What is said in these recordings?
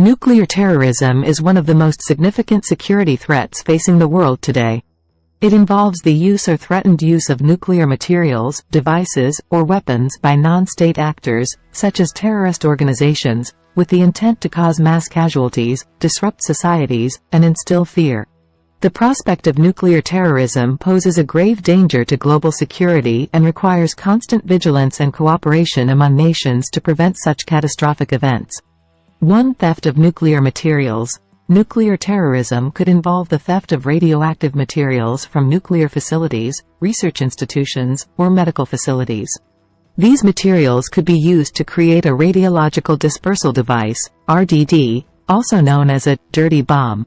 Nuclear terrorism is one of the most significant security threats facing the world today. It involves the use or threatened use of nuclear materials, devices, or weapons by non-state actors, such as terrorist organizations, with the intent to cause mass casualties, disrupt societies, and instill fear. The prospect of nuclear terrorism poses a grave danger to global security and requires constant vigilance and cooperation among nations to prevent such catastrophic events. 1. Theft of nuclear materials. Nuclear terrorism could involve the theft of radioactive materials from nuclear facilities, research institutions, or medical facilities. These materials could be used to create a radiological dispersal device, RDD, also known as a dirty bomb.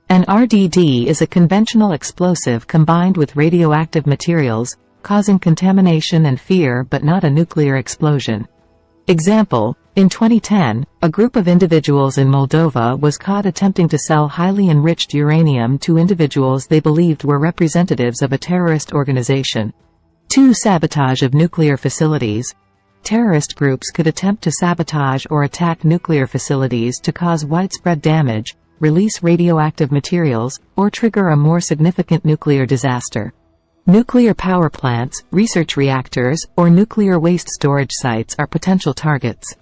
An RDD is a conventional explosive combined with radioactive materials, causing contamination and fear but not a nuclear explosion. Example: in 2010, a group of individuals in Moldova was caught attempting to sell highly enriched uranium to individuals they believed were representatives of a terrorist organization. 2. Sabotage of nuclear facilities. Terrorist groups could attempt to sabotage or attack nuclear facilities to cause widespread damage, release radioactive materials, or trigger a more significant nuclear disaster. Nuclear power plants, research reactors, or nuclear waste storage sites are potential targets.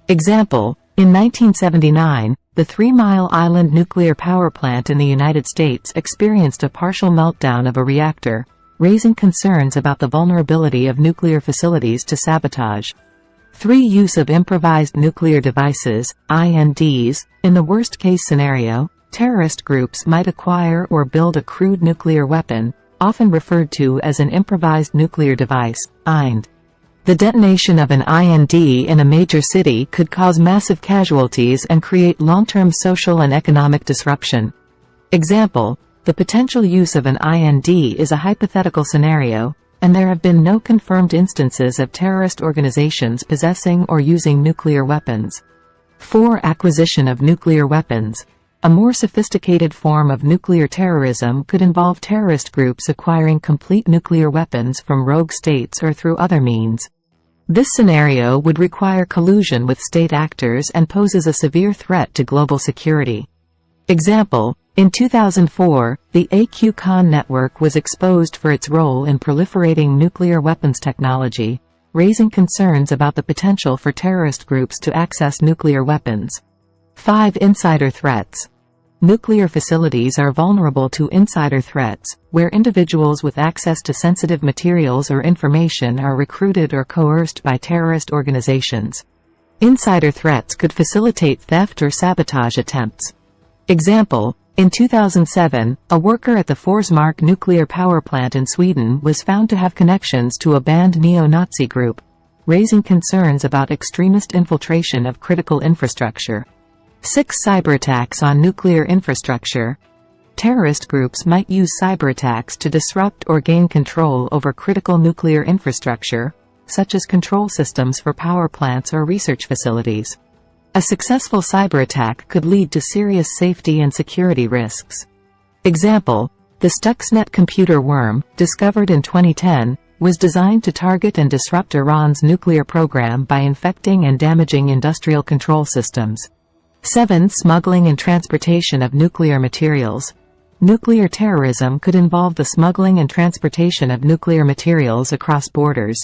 Example: in 1979, the 3 Mile Island nuclear power plant in the United States experienced a partial meltdown of a reactor, raising concerns about the vulnerability of nuclear facilities to sabotage. 3. Use of improvised nuclear devices, INDs. In the worst-case scenario, terrorist groups might acquire or build a crude nuclear weapon, often referred to as an improvised nuclear device, IND. The detonation of an IND in a major city could cause massive casualties and create long-term social and economic disruption. Example: the potential use of an IND is a hypothetical scenario, and there have been no confirmed instances of terrorist organizations possessing or using nuclear weapons. 4. Acquisition of nuclear weapons. A more sophisticated form of nuclear terrorism could involve terrorist groups acquiring complete nuclear weapons from rogue states or through other means. This scenario would require collusion with state actors and poses a severe threat to global security. Example: in 2004, the AQ-Khan network was exposed for its role in proliferating nuclear weapons technology, raising concerns about the potential for terrorist groups to access nuclear weapons. 5. Insider threats. Nuclear facilities are vulnerable to insider threats, where individuals with access to sensitive materials or information are recruited or coerced by terrorist organizations. Insider threats could facilitate theft or sabotage attempts. Example: in 2007, a worker at the Forsmark nuclear power plant in Sweden was found to have connections to a banned neo-Nazi group, raising concerns about extremist infiltration of critical infrastructure. 6. Cyberattacks on nuclear infrastructure. Terrorist groups might use cyberattacks to disrupt or gain control over critical nuclear infrastructure, such as control systems for power plants or research facilities. A successful cyberattack could lead to serious safety and security risks. Example: the Stuxnet computer worm, discovered in 2010, was designed to target and disrupt Iran's nuclear program by infecting and damaging industrial control systems. 7. Smuggling and transportation of nuclear materials. Nuclear terrorism could involve the smuggling and transportation of nuclear materials across borders.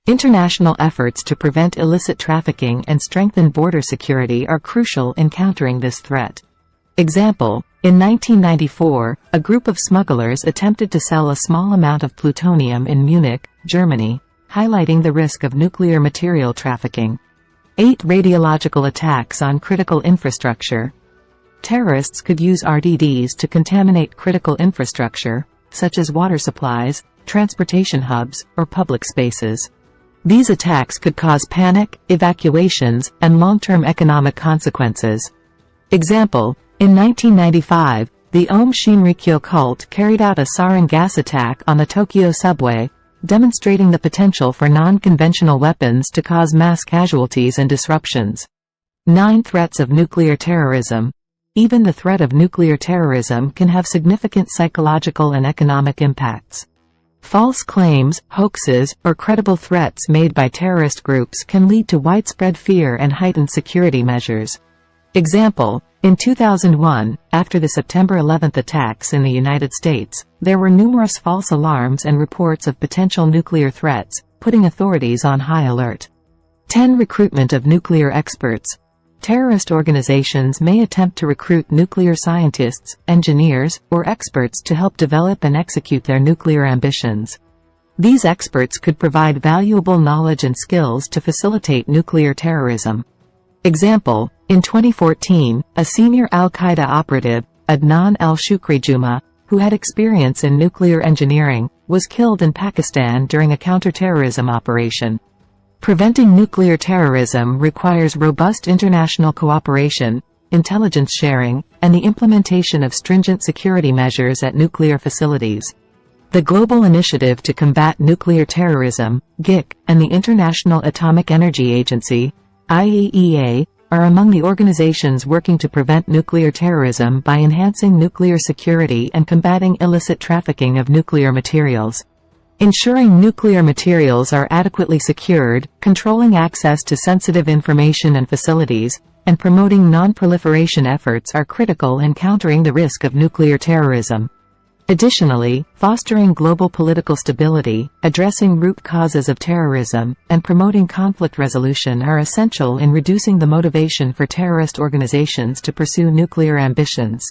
International efforts to prevent illicit trafficking and strengthen border security are crucial in countering this threat. Example: in 1994, a group of smugglers attempted to sell a small amount of plutonium in Munich, Germany, highlighting the risk of nuclear material trafficking. 8. Radiological attacks on critical infrastructure. Terrorists could use RDDs to contaminate critical infrastructure, such as water supplies, transportation hubs, or public spaces. These attacks could cause panic, evacuations, and long-term economic consequences. Example: in 1995, the Aum Shinrikyo cult carried out a sarin gas attack on the Tokyo subway, demonstrating the potential for non-conventional weapons to cause mass casualties and disruptions. 9. Threats of nuclear terrorism. Even the threat of nuclear terrorism can have significant psychological and economic impacts. False claims, hoaxes, or credible threats made by terrorist groups can lead to widespread fear and heightened security measures. Example: in 2001, after the September 11 attacks in the United States, there were numerous false alarms and reports of potential nuclear threats, putting authorities on high alert. 10. Recruitment of nuclear experts. Terrorist organizations may attempt to recruit nuclear scientists, engineers, or experts to help develop and execute their nuclear ambitions. These experts could provide valuable knowledge and skills to facilitate nuclear terrorism. Example: in 2014, a senior al-Qaeda operative, Adnan al-Shukri Juma, who had experience in nuclear engineering, was killed in Pakistan during a counter-terrorism operation. Preventing nuclear terrorism requires robust international cooperation, intelligence sharing, and the implementation of stringent security measures at nuclear facilities. The Global Initiative to Combat Nuclear Terrorism, GIC, and the International Atomic Energy Agency, IAEA, are among the organizations working to prevent nuclear terrorism by enhancing nuclear security and combating illicit trafficking of nuclear materials. Ensuring nuclear materials are adequately secured, controlling access to sensitive information and facilities, and promoting non-proliferation efforts are critical in countering the risk of nuclear terrorism. Additionally, fostering global political stability, addressing root causes of terrorism, and promoting conflict resolution are essential in reducing the motivation for terrorist organizations to pursue nuclear ambitions.